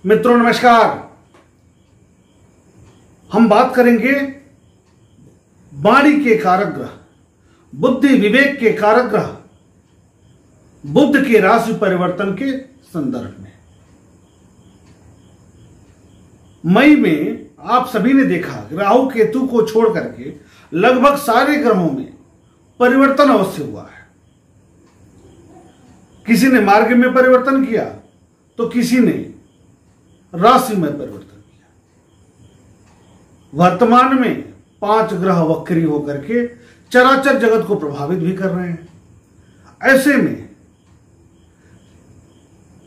मित्रों नमस्कार। हम बात करेंगे वाणी के कारक ग्रह, बुद्धि विवेक के कारक ग्रह, बुध के राशि परिवर्तन के संदर्भ में। मई में आप सभी ने देखा राहु केतु को छोड़ करके लगभग सारे ग्रहों में परिवर्तन अवश्य हुआ है। किसी ने मार्ग में परिवर्तन किया तो किसी ने राशि में परिवर्तन किया। वर्तमान में 5 ग्रह वक्री होकर के चराचर जगत को प्रभावित भी कर रहे हैं। ऐसे में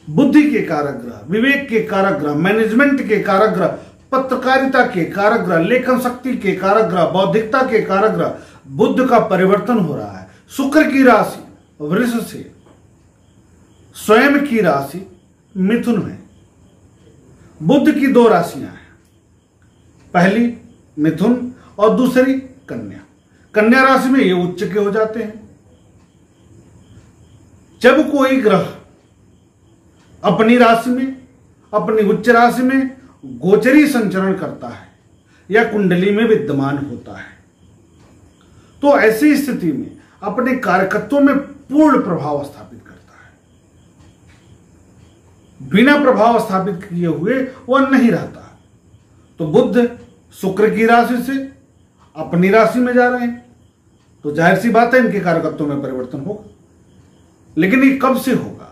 बुद्धि के कारक ग्रह, विवेक के कारक ग्रह, मैनेजमेंट के कारक ग्रह, पत्रकारिता के कारक ग्रह, लेखन शक्ति के कारक ग्रह, बौद्धिकता के कारक ग्रह बुध का परिवर्तन हो रहा है। शुक्र की राशि वृष से स्वयं की राशि मिथुन में। बुध की 2 राशियां हैं, पहली मिथुन और दूसरी कन्या। कन्या राशि में ये उच्च के हो जाते हैं। जब कोई ग्रह अपनी राशि में, अपनी उच्च राशि में गोचरी संचरण करता है या कुंडली में विद्यमान होता है तो ऐसी स्थिति में अपने कारकत्वों में पूर्ण प्रभाव स्थापित करता है। बिना प्रभाव स्थापित किए हुए वह नहीं रहता। तो बुध शुक्र की राशि से अपनी राशि में जा रहे हैं तो जाहिर सी बात है इनके कारकत्वों में परिवर्तन होगा। लेकिन ये कब से होगा?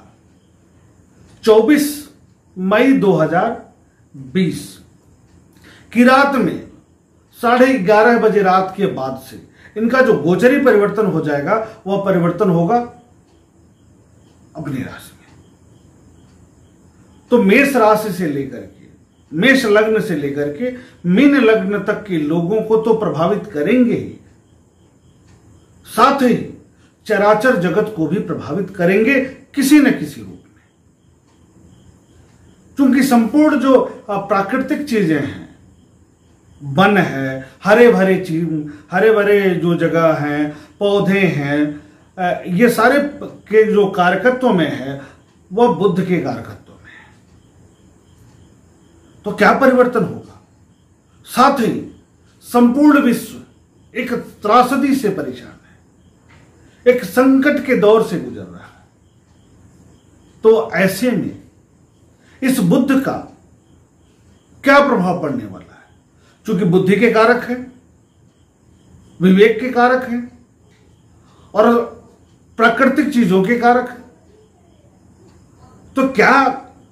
24 मई 2020 की रात में 11:30 बजे रात के बाद से इनका जो गोचरी परिवर्तन हो जाएगा वह परिवर्तन होगा अपनी राशि में। तो मेष राशि से लेकर के, मेष लग्न से लेकर के मीन लग्न तक के लोगों को तो प्रभावित करेंगे ही, साथ ही चराचर जगत को भी प्रभावित करेंगे किसी न किसी रूप में। क्योंकि संपूर्ण जो प्राकृतिक चीजें हैं, वन है, हरे भरे जो जगह हैं, पौधे हैं, ये सारे के जो कारकत्व में है वह बुध के कारकत्व में है। तो क्या परिवर्तन होगा? साथ ही संपूर्ण विश्व एक त्रासदी से परेशान है, एक संकट के दौर से गुजर रहा है। तो ऐसे में इस बुध का क्या प्रभाव पड़ने वाला है? क्योंकि बुद्धि के कारक है, विवेक के कारक है और प्राकृतिक चीजों के कारक है। तो क्या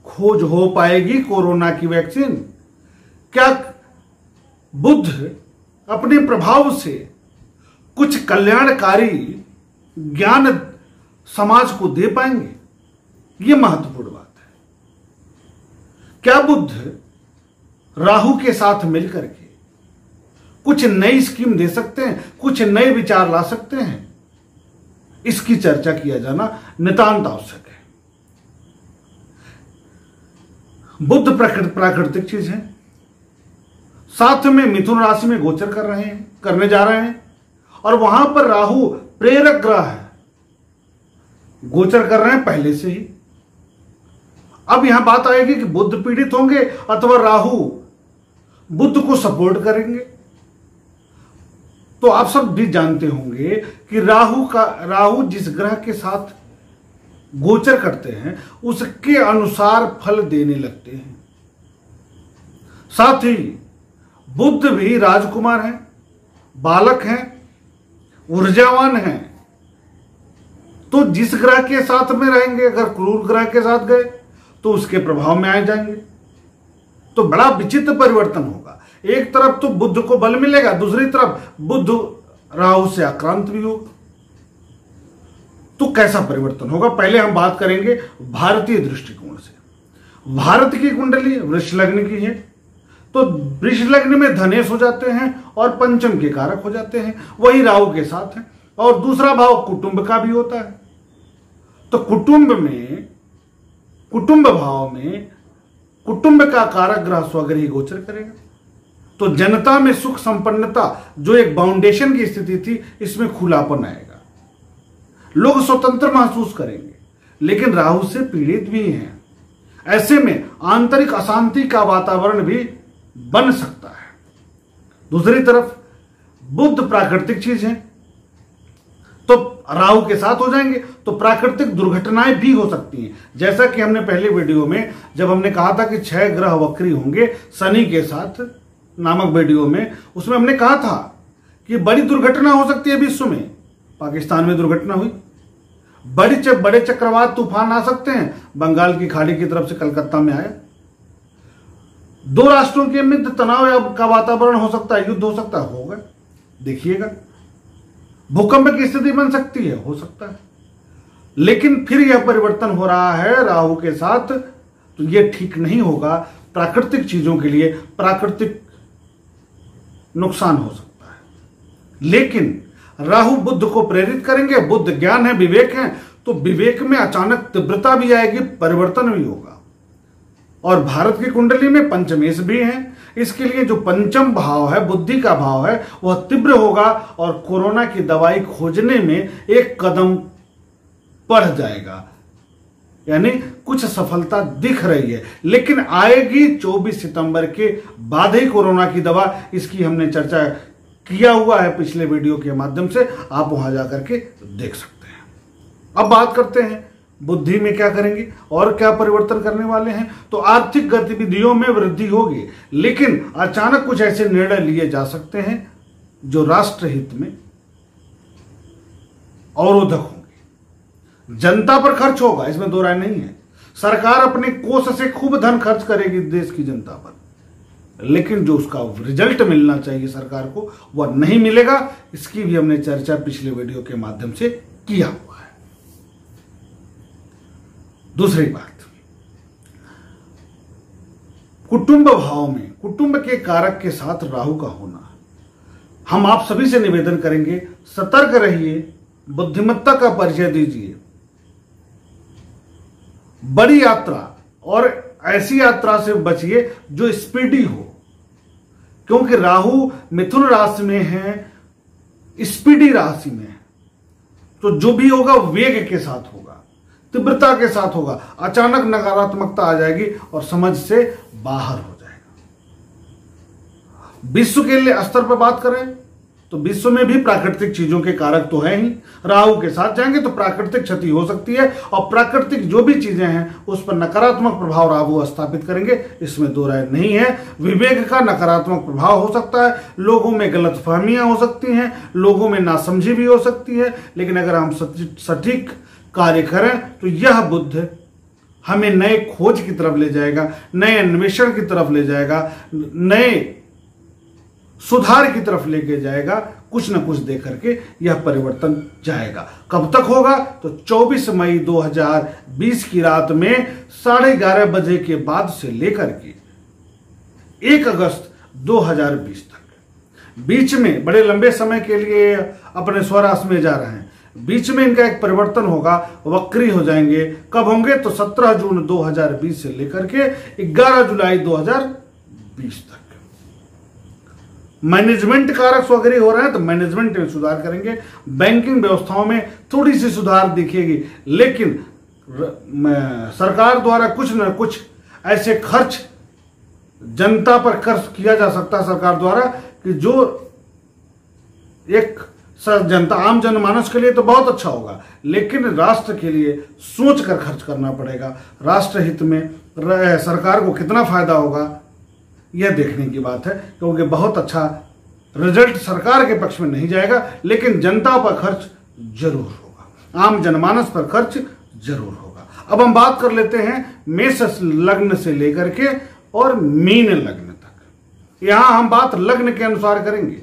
खोज हो पाएगी कोरोना की वैक्सीन? क्या बुध अपने प्रभाव से कुछ कल्याणकारी ज्ञान समाज को दे पाएंगे? यह महत्वपूर्ण बात है। क्या बुध राहु के साथ मिलकर के कुछ नई स्कीम दे सकते हैं, कुछ नए विचार ला सकते हैं? इसकी चर्चा किया जाना नितांत आवश्यक है। बुध प्राकृतिक चीज है, साथ में मिथुन राशि में गोचर करने जा रहे हैं और वहां पर राहु प्रेरक ग्रह है, गोचर कर रहे हैं पहले से ही। अब यहां बात आएगी कि बुध पीड़ित होंगे अथवा राहु बुध को सपोर्ट करेंगे। तो आप सब भी जानते होंगे कि राहु जिस ग्रह के साथ गोचर करते हैं उसके अनुसार फल देने लगते हैं। साथ ही बुध भी राजकुमार हैं, बालक हैं, ऊर्जावान हैं। तो जिस ग्रह के साथ में रहेंगे, अगर क्रूर ग्रह के साथ गए तो उसके प्रभाव में आ जाएंगे। तो बड़ा विचित्र परिवर्तन होगा। एक तरफ तो बुध को बल मिलेगा, दूसरी तरफ बुध राहु से आक्रांत भी होगा। तो कैसा परिवर्तन होगा? पहले हम बात करेंगे भारतीय दृष्टिकोण से। भारत की कुंडली वृष लग्न की है तो वृष लग्न में धनेश हो जाते हैं और पंचम के कारक हो जाते हैं, वही राहु के साथ है। और दूसरा भाव कुटुंब का भी होता है। तो कुटुंब भाव में कुटुंब का कारक ग्रह स्वगृही गोचर करेगा। तो जनता में सुख संपन्नता, जो एक फाउंडेशन की स्थिति थी, इसमें खुलापन आएगा। लोग स्वतंत्र महसूस करेंगे, लेकिन राहु से पीड़ित भी हैं। ऐसे में आंतरिक अशांति का वातावरण भी बन सकता है। दूसरी तरफ बुध प्राकृतिक चीज है, तो राहु के साथ हो जाएंगे तो प्राकृतिक दुर्घटनाएं भी हो सकती हैं। जैसा कि हमने पहले वीडियो में जब हमने कहा था कि 6 ग्रह वक्री होंगे शनि के साथ नामक वीडियो में, उसमें हमने कहा था कि बड़ी दुर्घटना हो सकती है विश्व में। पाकिस्तान में दुर्घटना हुई, बड़े चक्रवात तूफान आ सकते हैं, बंगाल की खाड़ी की तरफ से कलकत्ता में आया। 2 राष्ट्रों के मध्य तनाव का वातावरण हो सकता है, युद्ध हो सकता है, होगा, देखिएगा। भूकंप की स्थिति बन सकती है, हो सकता है। लेकिन फिर यह परिवर्तन हो रहा है राहु के साथ, तो यह ठीक नहीं होगा। प्राकृतिक चीजों के लिए प्राकृतिक नुकसान हो सकता है। लेकिन राहु बुध को प्रेरित करेंगे, बुध ज्ञान है, विवेक है, तो विवेक में अचानक तीव्रता भी आएगी, परिवर्तन भी होगा। और भारत की कुंडली में पंचमेश भी है, इसके लिए जो पंचम भाव है, बुद्धि का भाव है, वह तीव्र होगा और कोरोना की दवाई खोजने में एक कदम बढ़ जाएगा। यानी कुछ सफलता दिख रही है, लेकिन आएगी 24 सितंबर के बाद ही कोरोना की दवा। इसकी हमने चर्चा किया हुआ है पिछले वीडियो के माध्यम से, आप वहां जाकर के देख सकते हैं। अब बात करते हैं बुद्धि में क्या करेंगे और क्या परिवर्तन करने वाले हैं। तो आर्थिक गतिविधियों में वृद्धि होगी, लेकिन अचानक कुछ ऐसे निर्णय लिए जा सकते हैं जो राष्ट्र हित में अवरोधक होंगे। जनता पर खर्च होगा, इसमें दो राय नहीं है। सरकार अपने कोष से खूब धन खर्च करेगी देश की जनता पर, लेकिन जो उसका रिजल्ट मिलना चाहिए सरकार को वह नहीं मिलेगा। इसकी भी हमने चर्चा पिछले वीडियो के माध्यम से किया हुआ है। दूसरी बात, कुटुंब भाव में कुटुंब के कारक के साथ राहु का होना, हम आप सभी से निवेदन करेंगे, सतर्क रहिए, बुद्धिमत्ता का परिचय दीजिए। बड़ी यात्रा और ऐसी यात्रा से बचिए जो स्पीडी हो, क्योंकि राहु मिथुन राशि में है, स्पीडी राशि में है, तो जो भी होगा वेग के साथ होगा, तीव्रता के साथ होगा। अचानक नकारात्मकता आ जाएगी और समझ से बाहर हो जाएगा। विश्व के लिए स्तर पर बात करें तो विश्व में भी प्राकृतिक चीजों के कारक तो है ही। राहु के साथ जाएंगे तो प्राकृतिक क्षति हो सकती है, और प्राकृतिक जो भी चीजें हैं उस पर नकारात्मक प्रभाव राहु स्थापित करेंगे, इसमें दो राय नहीं है। विवेक का नकारात्मक प्रभाव हो सकता है, लोगों में गलतफहमियां हो सकती हैं, लोगों में नासमझी भी हो सकती है। लेकिन अगर हम सटीक कार्य करें तो यह बुध हमें नए खोज की तरफ ले जाएगा, नए अन्वेषण की तरफ ले जाएगा, नए सुधार की तरफ लेके जाएगा। कुछ न कुछ दे करके यह परिवर्तन जाएगा। कब तक होगा? तो 24 मई 2020 की रात में 11:30 बजे के बाद से लेकर के 1 अगस्त 2020 तक, बीच में बड़े लंबे समय के लिए अपने स्वराशि में जा रहे हैं। बीच में इनका एक परिवर्तन होगा, वक्री हो जाएंगे। कब होंगे? तो 17 जून 2020 से लेकर के 11 जुलाई 2020 तक। मैनेजमेंट कारक स्वग्रही हो रहे हैं तो मैनेजमेंट में सुधार करेंगे, बैंकिंग व्यवस्थाओं में थोड़ी सी सुधार दिखेगी, लेकिन सरकार द्वारा कुछ न कुछ ऐसे खर्च जनता पर खर्च किया जा सकता है सरकार द्वारा कि जो एक जनता आम जनमानस के लिए तो बहुत अच्छा होगा, लेकिन राष्ट्र के लिए सोच कर खर्च करना पड़ेगा। राष्ट्र हित में सरकार को कितना फायदा होगा यह देखने की बात है, क्योंकि बहुत अच्छा रिजल्ट सरकार के पक्ष में नहीं जाएगा, लेकिन जनता पर खर्च जरूर होगा, आम जनमानस पर खर्च जरूर होगा। अब हम बात कर लेते हैं मेष लग्न से लेकर के और मीन लग्न तक। यहां हम बात लग्न के अनुसार करेंगे,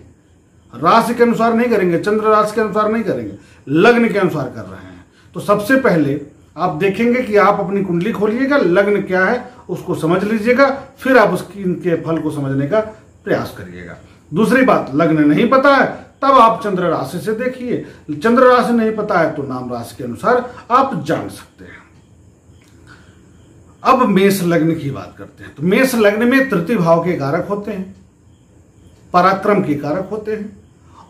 राशि के अनुसार नहीं करेंगे, चंद्र राशि के अनुसार नहीं करेंगे, लग्न के अनुसार कर रहे हैं। तो सबसे पहले आप देखेंगे कि आप अपनी कुंडली खोलिएगा, लग्न क्या है उसको समझ लीजिएगा, फिर आप उसकी इनके फल को समझने का प्रयास करिएगा। दूसरी बात, लग्न नहीं पता है तब आप चंद्र राशि से देखिए, चंद्र राशि नहीं पता है तो नाम राशि के अनुसार आप जान सकते हैं। अब मेष लग्न की बात करते हैं। तो मेष लग्न में तृतीय भाव के कारक होते हैं, पराक्रम के कारक होते हैं,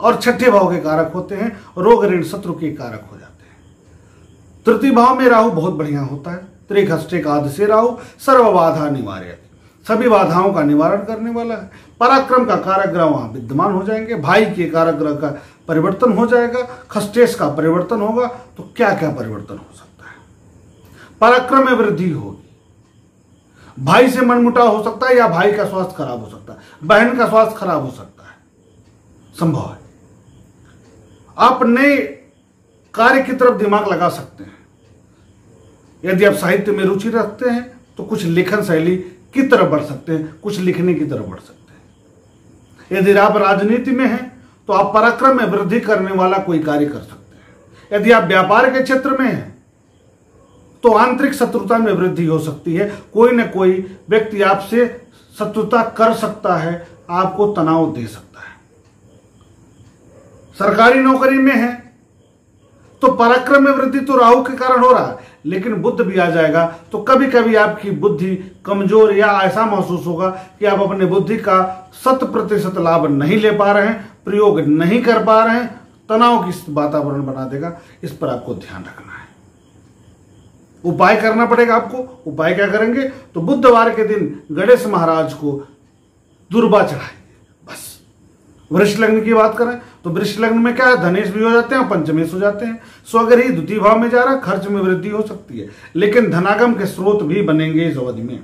और छठे भाव के कारक होते हैं, रोग ऋण शत्रु के कारक हो जाते हैं। तृतीय भाव में राहु बहुत बढ़िया होता है, त्रिखष्टेकाद से राहु सर्व बाधा निवार्य, सभी बाधाओं का निवारण करने वाला है। पराक्रम का कारक ग्रह वहां विद्यमान हो जाएंगे, भाई के कारक ग्रह का परिवर्तन हो जाएगा, खष्टेश का परिवर्तन होगा। तो क्या क्या परिवर्तन हो सकता है? पराक्रम में वृद्धि होगी, भाई से मनमुटाव हो सकता है या भाई का स्वास्थ्य खराब हो सकता है, बहन का स्वास्थ्य खराब हो सकता है, संभव है। आप नए कार्य की तरफ दिमाग लगा सकते हैं। यदि आप साहित्य में रुचि रखते हैं तो कुछ लेखन शैली की तरफ बढ़ सकते हैं, कुछ लिखने की तरफ बढ़ सकते हैं। यदि आप राजनीति में हैं तो आप पराक्रम में वृद्धि करने वाला कोई कार्य कर सकते हैं। यदि आप व्यापार के क्षेत्र में हैं तो आंतरिक शत्रुता में वृद्धि हो सकती है, कोई न कोई व्यक्ति आपसे शत्रुता कर सकता है, आपको तनाव दे सकता है। सरकारी नौकरी में है तो पराक्रम में वृद्धि तो राहु के कारण हो रहा है, लेकिन बुध भी आ जाएगा तो कभी कभी आपकी बुद्धि कमजोर या ऐसा महसूस होगा कि आप अपने बुद्धि का 100% लाभ नहीं ले पा रहे हैं, प्रयोग नहीं कर पा रहे हैं, तनाव की वातावरण बना देगा। इस पर आपको ध्यान रखना है, उपाय करना पड़ेगा आपको। उपाय क्या करेंगे? तो बुधवार के दिन गणेश महाराज को दुर्बा चढ़ाएंगे, बस। वृष लग्न की बात करें तो वृष लग्न में क्या है, धनेश भी हो जाते हैं, पंचमेश हो जाते हैं। सो अगर ही द्वितीय भाव में जा रहा है, खर्च में वृद्धि हो सकती है, लेकिन धनागम के स्रोत भी बनेंगे इस अवधि में।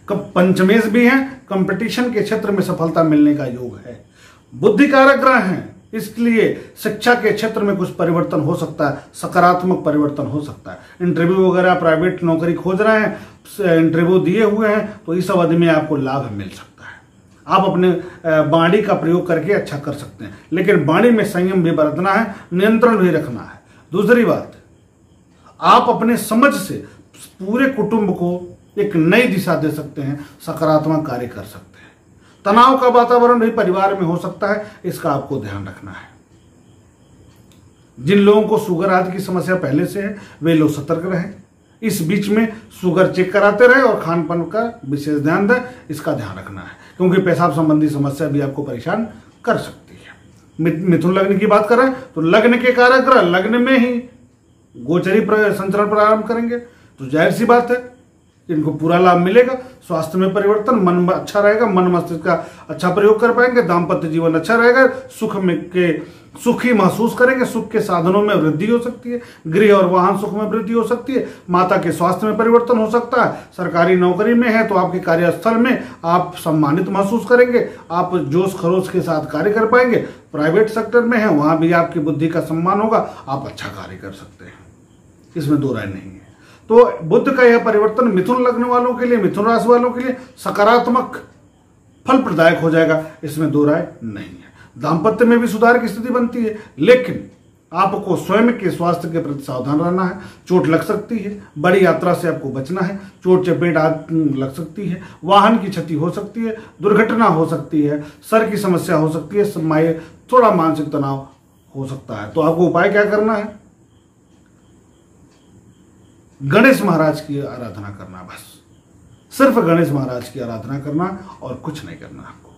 कब पंचमेश भी है, कंपटीशन के क्षेत्र में सफलता मिलने का योग है। बुद्धि कारक ग्रह हैं, इसलिए शिक्षा के क्षेत्र में कुछ परिवर्तन हो सकता है, सकारात्मक परिवर्तन हो सकता है। इंटरव्यू वगैरह प्राइवेट नौकरी खोज रहे हैं, इंटरव्यू दिए हुए हैं, तो इस अवधि में आपको लाभ मिल सकता है। आप अपने वाणी का प्रयोग करके अच्छा कर सकते हैं, लेकिन वाणी में संयम भी बरतना है, नियंत्रण भी रखना है। दूसरी बात, आप अपने समझ से पूरे कुटुंब को एक नई दिशा दे सकते हैं, सकारात्मक कार्य कर सकते हैं। तनाव का वातावरण भी परिवार में हो सकता है, इसका आपको ध्यान रखना है। जिन लोगों को शुगर आदि की समस्या पहले से है वे लोग सतर्क रहें। इस बीच में शुगर चेक कराते रहे और खान पान का विशेष ध्यान दें, इसका ध्यान रखना है, क्योंकि पेशाब संबंधी समस्या भी आपको परेशान कर सकती है। मिथुन लग्न की बात करें तो लग्न के कारक ग्रह लग्न में ही गोचरी संचरण प्रारंभ करेंगे, तो जाहिर सी बात है इनको पूरा लाभ मिलेगा। स्वास्थ्य में परिवर्तन, मन अच्छा रहेगा, मन मस्तिष्क का अच्छा प्रयोग कर पाएंगे, दाम्पत्य जीवन अच्छा रहेगा, सुखी महसूस करेंगे, सुख के साधनों में वृद्धि हो सकती है, गृह और वाहन सुख में वृद्धि हो सकती है, माता के स्वास्थ्य में परिवर्तन हो सकता है। सरकारी नौकरी में है तो आपके कार्यस्थल में आप सम्मानित महसूस करेंगे, आप जोश खरोश के साथ कार्य कर पाएंगे। प्राइवेट सेक्टर में है वहां भी आपकी बुद्धि का सम्मान होगा, आप अच्छा कार्य कर सकते हैं, इसमें दो राय नहीं है। तो बुध का यह परिवर्तन मिथुन लग्न वालों के लिए, मिथुन राशि वालों के लिए सकारात्मक फल प्रदायक हो जाएगा, इसमें दो राय नहीं है। दाम्पत्य में भी सुधार की स्थिति बनती है, लेकिन आपको स्वयं के स्वास्थ्य के प्रति सावधान रहना है। चोट लग सकती है, बड़ी यात्रा से आपको बचना है, चोट चपेट लग सकती है, वाहन की क्षति हो सकती है, दुर्घटना हो सकती है, सर की समस्या हो सकती है, थोड़ा मानसिक तनाव हो सकता है। तो आपको उपाय क्या करना है? गणेश महाराज की आराधना करना, बस सिर्फ गणेश महाराज की आराधना करना और कुछ नहीं करना। आपको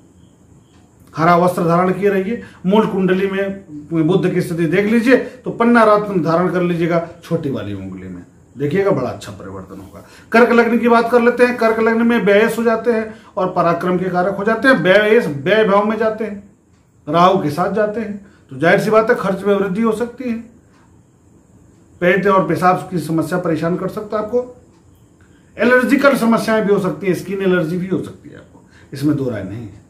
हरा वस्त्र धारण किए रहिए। मूल कुंडली में बुध की स्थिति देख लीजिए तो पन्ना रत्न धारण कर लीजिएगा छोटी वाली उंगली में, देखिएगा बड़ा अच्छा परिवर्तन होगा। कर्क लग्न की बात कर लेते हैं। कर्क लग्न में व्ययस हो जाते हैं और पराक्रम के कारक हो जाते हैं। व्ययस व्यय भाव में जाते हैं, राहु के साथ जाते हैं, तो जाहिर सी बात है खर्च में वृद्धि हो सकती है। पेट और पेशाब की समस्या परेशान कर सकता है आपको। एलर्जिकल समस्याएं भी हो सकती है, स्किन एलर्जी भी हो सकती है आपको, इसमें दो राय नहीं है।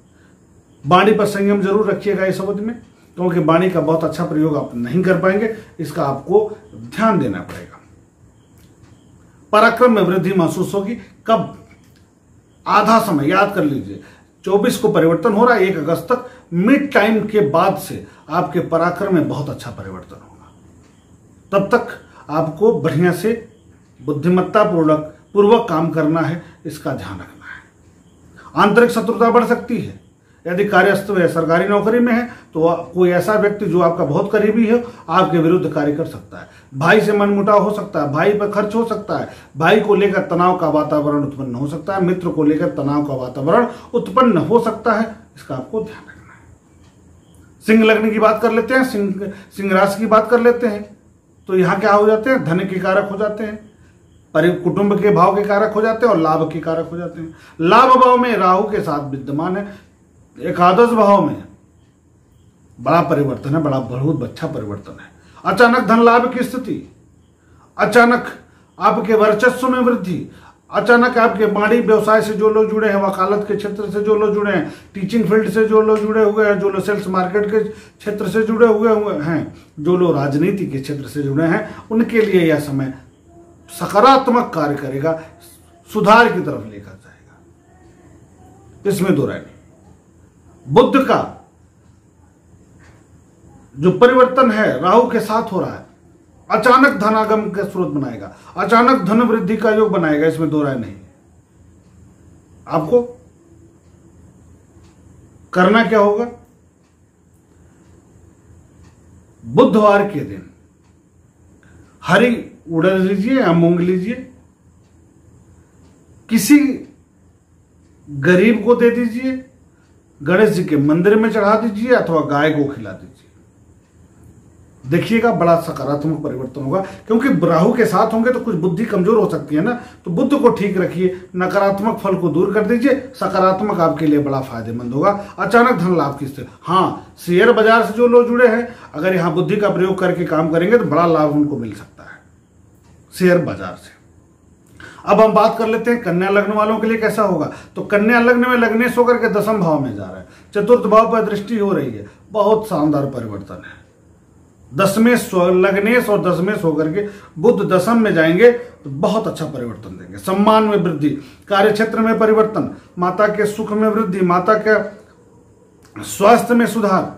वाणी पर संयम जरूर रखिएगा इस अवधि में, क्योंकि वाणी का बहुत अच्छा प्रयोग आप नहीं कर पाएंगे, इसका आपको ध्यान देना पड़ेगा। पराक्रम में वृद्धि महसूस होगी कब? आधा समय याद कर लीजिए, 24 को परिवर्तन हो रहा है, 1 अगस्त तक मिड टाइम के बाद से आपके पराक्रम में बहुत अच्छा परिवर्तन होगा। तब तक आपको बढ़िया से बुद्धिमत्ता पूर्वक काम करना है, इसका ध्यान रखना है। आंतरिक शत्रुता बढ़ सकती है। यदि कार्यस्थल है, सरकारी नौकरी में है तो कोई ऐसा व्यक्ति जो आपका बहुत करीबी है आपके विरुद्ध कार्य कर सकता है। भाई से मनमुटाव हो सकता है, भाई पर खर्च हो सकता है, भाई को लेकर तनाव का वातावरण उत्पन्न हो सकता है, मित्र को लेकर तनाव का वातावरण उत्पन्न हो सकता है, इसका आपको ध्यान रखना है। सिंह लग्न की बात कर लेते हैं, सिंह राशि की बात कर लेते हैं, तो यहां क्या हो जाते हैं? धन के कारक हो जाते हैं, कुटुंब के भाव के कारक हो जाते हैं और लाभ के कारक हो जाते हैं। लाभ भाव में राहु के साथ विद्यमान है, एकादश भाव में बड़ा परिवर्तन है, बहुत अच्छा परिवर्तन है। अचानक धन लाभ की स्थिति, अचानक आपके वर्चस्व में वृद्धि, अचानक आपके वाणिज्य व्यवसाय से जो लोग जुड़े हैं, वकालत के क्षेत्र से जो लोग जुड़े हैं, टीचिंग फील्ड से जो लोग जुड़े हुए हैं, जो लोग सेल्स मार्केट के क्षेत्र से जुड़े हुए हैं, जो लोग राजनीति के क्षेत्र से जुड़े हैं, उनके लिए यह समय सकारात्मक कार्य करेगा, सुधार की तरफ लेकर जाएगा, इसमें दो राय नहीं। बुध का जो परिवर्तन है राहु के साथ हो रहा है, अचानक धनागम का स्रोत बनाएगा, अचानक धन वृद्धि का योग बनाएगा, इसमें दो राय नहीं। आपको करना क्या होगा, बुधवार के दिन हरी उड़द लीजिए या मूंग लीजिए, किसी गरीब को दे दीजिए, गणेश जी के मंदिर में चढ़ा दीजिए अथवा गाय को खिला दीजिए। देखिएगा बड़ा सकारात्मक परिवर्तन होगा, क्योंकि राहु के साथ होंगे तो कुछ बुद्धि कमजोर हो सकती है ना, तो बुद्ध को ठीक रखिए, नकारात्मक फल को दूर कर दीजिए, सकारात्मक आपके लिए बड़ा फायदेमंद होगा। अचानक धन लाभ की स्थिति, हाँ शेयर बाजार से जो लोग जुड़े हैं, अगर यहां बुद्धि का प्रयोग करके काम करेंगे तो बड़ा लाभ उनको मिल सकता है शेयर बाजार से। अब हम बात कर लेते हैं कन्या लग्न वालों के लिए कैसा होगा। तो कन्या लग्न में लग्नेश होकर के दसम भाव में जा रहा है, चतुर्थ भाव पर दृष्टि हो रही है, बहुत शानदार परिवर्तन है। दसमें लग्नेश और दसमें होकर के बुध दसम में जाएंगे तो बहुत अच्छा परिवर्तन देंगे। सम्मान में वृद्धि, कार्य क्षेत्र में परिवर्तन, माता के सुख में वृद्धि, माता के स्वास्थ्य में सुधार,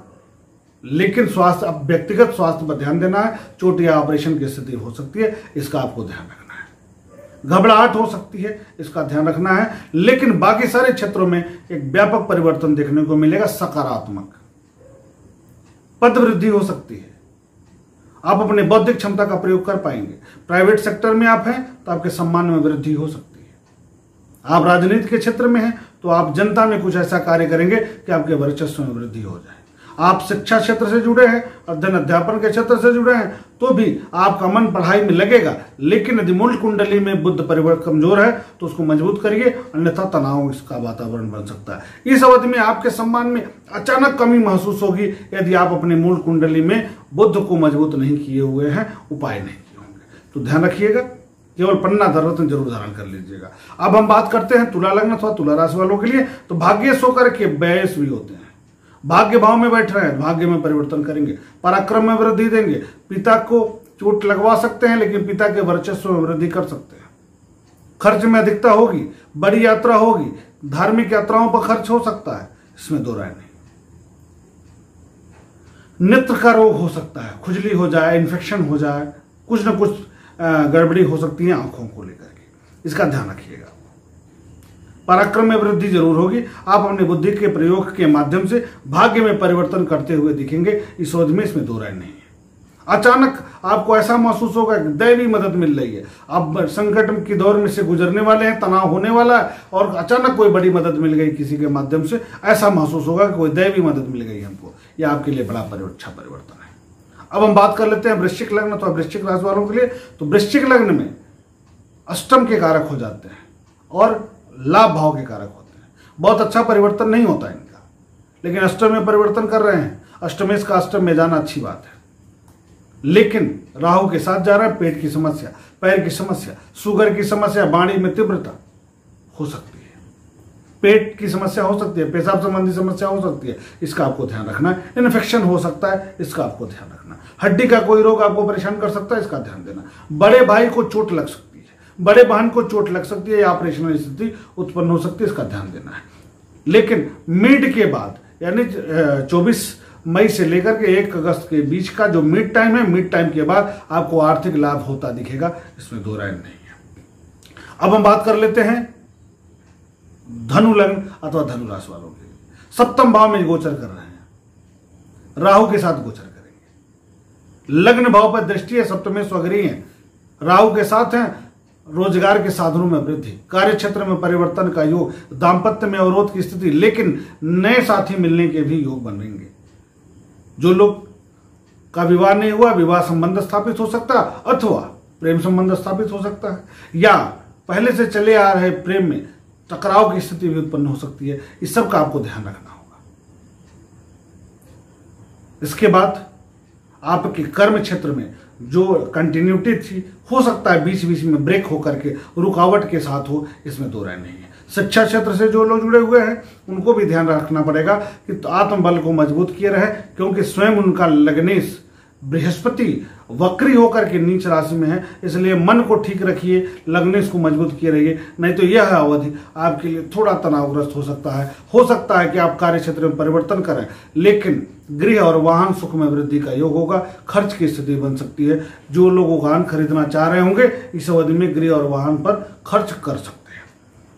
लेकिन स्वास्थ्य अब व्यक्तिगत स्वास्थ्य पर ध्यान देना है, चोट या ऑपरेशन की स्थिति हो सकती है, इसका आपको ध्यान रखना है। घबराहट हो सकती है, इसका ध्यान रखना है, लेकिन बाकी सारे क्षेत्रों में एक व्यापक परिवर्तन देखने को मिलेगा, सकारात्मक। पद वृद्धि हो सकती है, आप अपने बौद्धिक क्षमता का प्रयोग कर पाएंगे। प्राइवेट सेक्टर में आप हैं तो आपके सम्मान में वृद्धि हो सकती है। आप राजनीति के क्षेत्र में हैं तो आप जनता में कुछ ऐसा कार्य करेंगे कि आपके वर्चस्व में वृद्धि हो जाए। आप शिक्षा क्षेत्र से जुड़े हैं, अध्ययन अध्यापन के क्षेत्र से जुड़े हैं, तो भी आपका मन पढ़ाई में लगेगा, लेकिन यदि मूल कुंडली में बुध परिवर्तन कमजोर है तो उसको मजबूत करिए, अन्यथा तनाव इसका वातावरण बन सकता है। इस अवधि में आपके सम्मान में अचानक कमी महसूस होगी यदि आप अपने मूल कुंडली में बुध को मजबूत नहीं किए हुए हैं, उपाय नहीं किए होंगे, तो ध्यान रखिएगा। केवल पन्ना रत्न जरूर धारण कर लीजिएगा। अब हम बात करते हैं तुला लग्न अथवा तुला राशि वालों के लिए। तो भाग्येश होकर के व्ययेश भी होते हैं, भाग्य भाव में बैठ रहे हैं, भाग्य में परिवर्तन करेंगे, पराक्रम में वृद्धि देंगे, पिता को चोट लगवा सकते हैं लेकिन पिता के वर्चस्व में वृद्धि कर सकते हैं। खर्च में अधिकता होगी, बड़ी यात्रा होगी, धार्मिक यात्राओं पर खर्च हो सकता है, इसमें दो राय नहीं। नेत्र का रोग हो सकता है, खुजली हो जाए, इन्फेक्शन हो जाए, कुछ न कुछ गड़बड़ी हो सकती है आंखों को लेकर के, इसका ध्यान रखिएगा। पराक्रम में वृद्धि जरूर होगी, आप अपने बुद्धि के प्रयोग के माध्यम से भाग्य में परिवर्तन करते हुए दिखेंगे, इस अवधि में इसमें दो राय नहीं है। अचानक आपको ऐसा महसूस होगा कि दैवी मदद मिल रही है, आप संकट की दौर में से गुजरने वाले हैं, तनाव होने वाला है और अचानक कोई बड़ी मदद मिल गई किसी के माध्यम से, ऐसा महसूस होगा कि कोई दैवी मदद मिल गई हमको, यह आपके लिए बड़ा अच्छा परिवर्तन है। अब हम बात कर लेते हैं वृश्चिक लग्न तो वृश्चिक राशि वालों के लिए। तो वृश्चिक लग्न में अष्टम के कारक हो जाते हैं और लाभ भाव के कारक होते हैं। बहुत अच्छा परिवर्तन नहीं होता इनका, लेकिन अष्टम में परिवर्तन कर रहे हैं, अष्टमेश का अष्टम में जाना अच्छी बात है, लेकिन राहु के साथ जा रहा है, पेट की समस्या, पैर की समस्या, शुगर की समस्या, वाणी में तीव्रता हो सकती है, पेट की समस्या हो सकती है, पेशाब संबंधी समस्या हो सकती है, इसका आपको ध्यान रखना है। इन्फेक्शन हो सकता है, इसका आपको ध्यान रखना है। हड्डी का कोई रोग आपको परेशान कर सकता है, इसका ध्यान देना। बड़े भाई को चोट लग सकती है, बड़े बहन को चोट लग सकती है या ऑपरेशनल स्थिति उत्पन्न हो सकती है, इसका ध्यान देना है। लेकिन मिड के बाद यानी 24 मई से लेकर के 1 अगस्त के बीच का जो मिड टाइम है, मिड टाइम के बाद आपको आर्थिक लाभ होता दिखेगा, इसमें दो राय नहीं है। अब हम बात कर लेते हैं धनु लग्न अथवा धनु राशि वालों के लिए। सप्तम भाव में गोचर कर रहे हैं, राहु के साथ गोचर करेंगे, लग्न भाव पर दृष्टि है, सप्तमें स्वगृही है, राहु के साथ हैं, रोजगार के साधनों में वृद्धि, कार्य क्षेत्र में परिवर्तन का योग, दाम्पत्य में अवरोध की स्थिति, लेकिन नए साथी मिलने के भी योग बनेंगे। जो लोग का विवाह नहीं हुआ, विवाह संबंध स्थापित हो सकता, अथवा प्रेम संबंध स्थापित हो सकता है, या पहले से चले आ रहे प्रेम में टकराव की स्थिति भी उत्पन्न हो सकती है। इस सब का आपको ध्यान रखना होगा। इसके बाद आपके कर्म क्षेत्र में जो कंटिन्यूटी थी, हो सकता है बीच बीच में ब्रेक होकर के रुकावट के साथ हो, इसमें दो राय नहीं है। शिक्षा क्षेत्र से जो लोग जुड़े हुए हैं उनको भी ध्यान रखना पड़ेगा कि आत्मबल को मजबूत किए रहे, क्योंकि स्वयं उनका लग्नेश बृहस्पति वक्री होकर के नीच राशि में है। इसलिए मन को ठीक रखिए, लग्नेश को मजबूत किए रहिए, नहीं तो यह अवधि आपके लिए थोड़ा तनावग्रस्त हो सकता है। हो सकता है कि आप कार्य क्षेत्र में परिवर्तन करें, लेकिन गृह और वाहन सुख में वृद्धि का योग होगा। खर्च की स्थिति बन सकती है। जो लोग वाहन खरीदना चाह रहे होंगे इस अवधि में गृह और वाहन पर खर्च कर सकते हैं।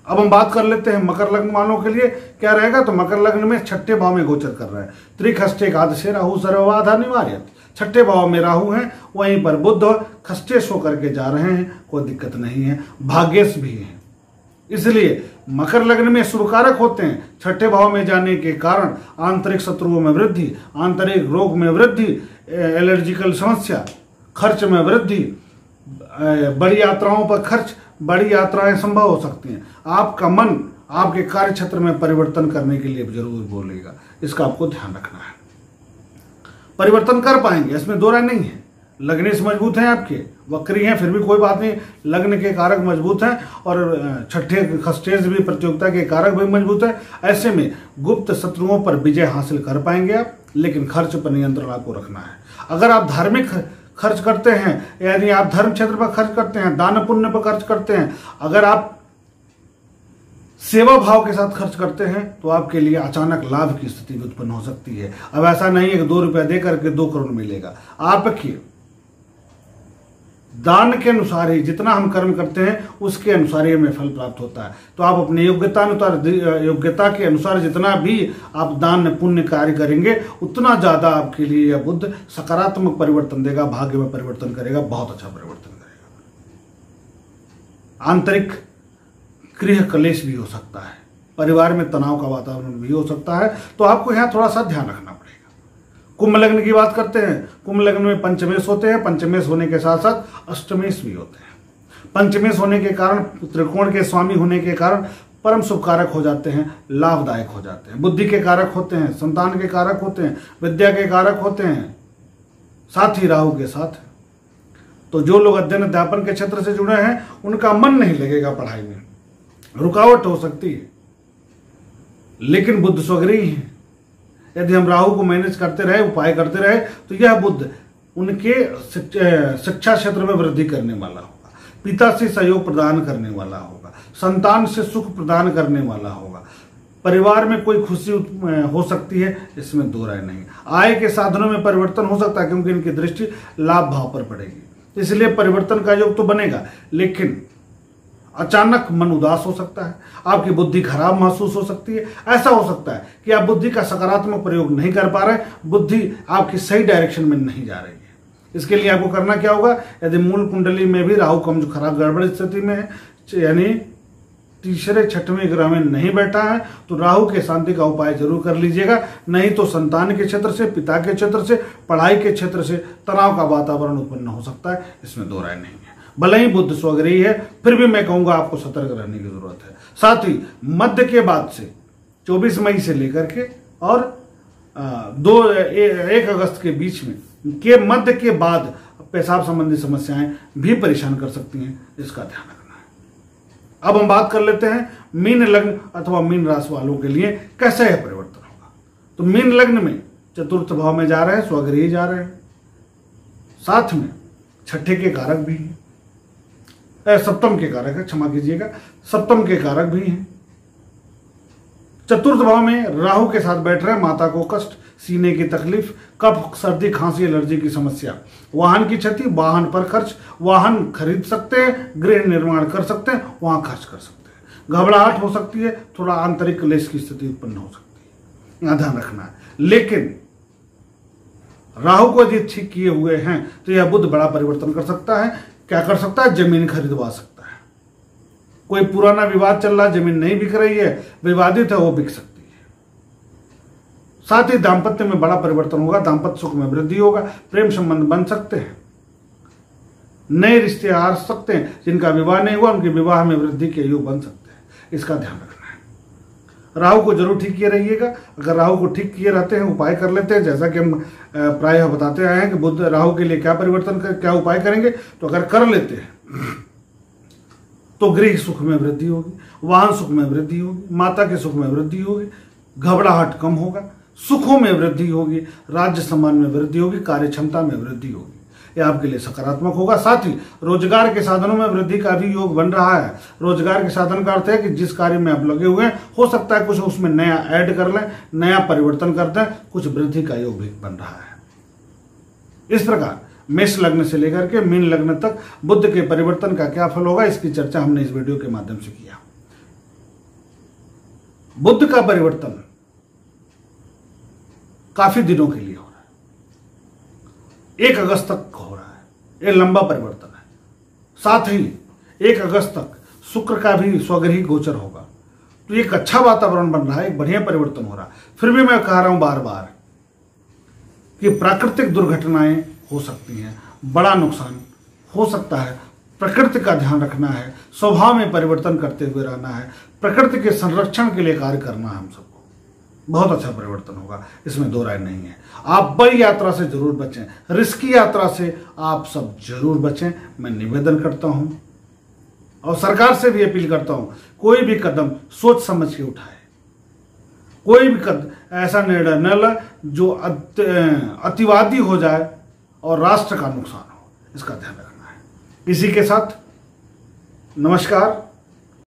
अब हम बात कर लेते हैं मकर लग्न वालों के लिए क्या रहेगा। तो मकर लग्न में छठे भाव में गोचर कर रहा है त्रिखष्टे एकादशे राहु सर्वबाधा निवार्य। छठे भाव में राहु हैं, वहीं पर बुध खष्टेश होकर के जा रहे हैं, कोई दिक्कत नहीं है, भाग्येश भी है। इसलिए मकर लग्न में शुभ कारक होते हैं। छठे भाव में जाने के कारण आंतरिक शत्रुओं में वृद्धि, आंतरिक रोग में वृद्धि, एलर्जिकल समस्या, खर्च में वृद्धि, बड़ी यात्राओं पर खर्च, बड़ी यात्राएं संभव हो सकती हैं। आपका मन आपके कार्य क्षेत्र में परिवर्तन करने के लिए जरूर बोलेगा, इसका आपको ध्यान रखना है। परिवर्तन कर पाएंगे, इसमें दो राय नहीं है। लग्नेश मजबूत हैं, आपके वक्री हैं, फिर भी कोई बात नहीं, लग्न के कारक मजबूत हैं और छठे खष्टेश भी प्रतियोगिता के कारक भी मजबूत है। ऐसे में गुप्त शत्रुओं पर विजय हासिल कर पाएंगे आप, लेकिन खर्च पर नियंत्रण आपको रखना है। अगर आप धार्मिक खर्च करते हैं, यानी आप धर्म क्षेत्र पर खर्च करते हैं, दान पुण्य पर खर्च करते हैं, अगर आप सेवा भाव के साथ खर्च करते हैं, तो आपके लिए अचानक लाभ की स्थिति भी उत्पन्न हो सकती है। अब ऐसा नहीं है कि 2 रुपया देकर के 2 करोड़ मिलेगा। आपके दान के अनुसार ही, जितना हम कर्म करते हैं उसके अनुसार ही हमें फल प्राप्त होता है। तो आप अपनी योग्यता के अनुसार जितना भी आप दान पुण्य कार्य करेंगे, उतना ज्यादा आपके लिए यह बुध सकारात्मक परिवर्तन देगा, भाग्य में परिवर्तन करेगा, बहुत अच्छा परिवर्तन करेगा। आंतरिक गृह कलेश भी हो सकता है, परिवार में तनाव का वातावरण भी हो सकता है, तो आपको यहाँ थोड़ा सा ध्यान रखना पड़ेगा। कुंभ लग्न की बात करते हैं। कुंभ लग्न में पंचमेश होते हैं, पंचमेश होने के साथ साथ अष्टमेश भी होते हैं। पंचमेश होने के कारण, त्रिकोण के स्वामी होने के कारण परम शुभ कारक हो जाते हैं, लाभदायक हो जाते हैं, बुद्धि के कारक होते हैं, संतान के कारक होते हैं, विद्या के कारक होते हैं, साथ ही राहु के साथ। तो जो लोग अध्ययन अध्यापन के क्षेत्र से जुड़े हैं उनका मन नहीं लगेगा पढ़ाई में, रुकावट हो सकती है, लेकिन बुध स्वग्रही है। यदि हम राहु को मैनेज करते रहे, उपाय करते रहे, तो यह बुध उनके शिक्षा क्षेत्र में वृद्धि करने वाला होगा, पिता से सहयोग प्रदान करने वाला होगा, संतान से सुख प्रदान करने वाला होगा, परिवार में कोई खुशी हो सकती है, इसमें दो राय नहीं। आय के साधनों में परिवर्तन हो सकता है, क्योंकि इनकी दृष्टि लाभ भाव पर पड़ेगी, इसलिए परिवर्तन का योग तो बनेगा, लेकिन अचानक मन उदास हो सकता है, आपकी बुद्धि खराब महसूस हो सकती है। ऐसा हो सकता है कि आप बुद्धि का सकारात्मक प्रयोग नहीं कर पा रहे, बुद्धि आपकी सही डायरेक्शन में नहीं जा रही है। इसके लिए आपको करना क्या होगा, यदि मूल कुंडली में भी राहु कम जो खराब गड़बड़ स्थिति में है, यानी तीसरे छठवें ग्रह में नहीं बैठा है, तो राहु के शांति का उपाय जरूर कर लीजिएगा। नहीं तो संतान के क्षेत्र से, पिता के क्षेत्र से, पढ़ाई के क्षेत्र से तनाव का वातावरण उत्पन्न हो सकता है, इसमें दो राय नहीं है। भले ही बुध स्वग्रही है, फिर भी मैं कहूंगा आपको सतर्क रहने की जरूरत है। साथ ही मध्य के बाद से 24 मई से लेकर के और 1 अगस्त के बीच में के मध्य के बाद पेशाब संबंधी समस्याएं भी परेशान कर सकती हैं, इसका ध्यान रखना है। अब हम बात कर लेते हैं मीन लग्न अथवा मीन राशि वालों के लिए कैसा यह परिवर्तन होगा। तो मीन लग्न में चतुर्थ भाव में जा रहे हैं, स्वग्रही जा रहे हैं, साथ में छठे के कारक भी हैं, सप्तम के कारक है, क्षमा कीजिएगा, सप्तम के कारक भी हैं। चतुर्थ भाव में राहु के साथ बैठ रहे हैं, माता को कष्ट, सीने की तकलीफ, कफ, सर्दी, खांसी, एलर्जी की समस्या, वाहन की क्षति, वाहन पर खर्च, वाहन खरीद सकते हैं, गृह निर्माण कर सकते हैं, वहां खर्च कर सकते हैं, घबराहट हो सकती है, थोड़ा आंतरिक क्लेश की स्थिति उत्पन्न हो सकती है, यहां ध्यान रखना है। लेकिन राहु को यदि ठीक किए हुए हैं तो यह बुध बड़ा परिवर्तन कर सकता है। क्या कर सकता है, जमीन खरीदवा सकता है। कोई पुराना विवाद चल रहा, जमीन नहीं बिक रही है, विवादित है, वो बिक सकती है। साथ ही दांपत्य में बड़ा परिवर्तन होगा, दांपत्य सुख में वृद्धि होगा, प्रेम संबंध बन सकते हैं। नए रिश्ते आ सकते हैं। जिनका विवाह नहीं हुआ उनके विवाह में वृद्धि के योग बन सकते हैं, इसका ध्यान रखना है। राहु को जरूर ठीक किए रहिएगा। अगर राहु को ठीक किए रहते हैं, उपाय कर लेते हैं, जैसा कि हम प्रायः बताते आए हैं कि बुध राहु के लिए क्या परिवर्तन क्या उपाय करेंगे, तो अगर कर लेते हैं तो गृह सुख में वृद्धि होगी, वाहन सुख में वृद्धि होगी, माता के सुख में वृद्धि होगी, घबराहट कम होगा, सुखों में वृद्धि होगी, राज्य सम्मान में वृद्धि होगी, कार्य क्षमता में वृद्धि होगी। यह आपके लिए सकारात्मक होगा। साथ ही रोजगार के साधनों में वृद्धि का भी योग बन रहा है। रोजगार के साधन का अर्थ है कि जिस कार्य में आप लगे हुए हैं, हो सकता है कुछ उसमें नया ऐड कर लें, नया परिवर्तन कर दें, कुछ वृद्धि का योग भी बन रहा है। इस प्रकार मेष लग्न से लेकर के मीन लग्न तक बुध के परिवर्तन का क्या फल होगा, इसकी चर्चा हमने इस वीडियो के माध्यम से किया। बुध का परिवर्तन काफी दिनों के लिए हो रहा है, 1 अगस्त तक हो रहा है। यह लंबा परिवर्तन है। साथ ही 1 अगस्त तक शुक्र का भी स्वगृही गोचर होगा, तो एक अच्छा वातावरण बन रहा है, एक बढ़िया परिवर्तन हो रहा है। फिर भी मैं कह रहा हूं बार बार कि प्राकृतिक दुर्घटनाएं हो सकती हैं, बड़ा नुकसान हो सकता है। प्रकृति का ध्यान रखना है, स्वभाव में परिवर्तन करते हुए रहना है, प्रकृति के संरक्षण के लिए कार्य करना है। हम सबको बहुत अच्छा परिवर्तन होगा, इसमें दो राय नहीं है। आप बड़ी यात्रा से जरूर बचें, रिस्की यात्रा से आप सब जरूर बचें, मैं निवेदन करता हूं। और सरकार से भी अपील करता हूं, कोई भी कदम सोच समझ के उठाए, कोई भी कदम ऐसा निर्णय न ले जो अतिवादी हो जाए और राष्ट्र का नुकसान हो, इसका ध्यान रखना है। इसी के साथ नमस्कार।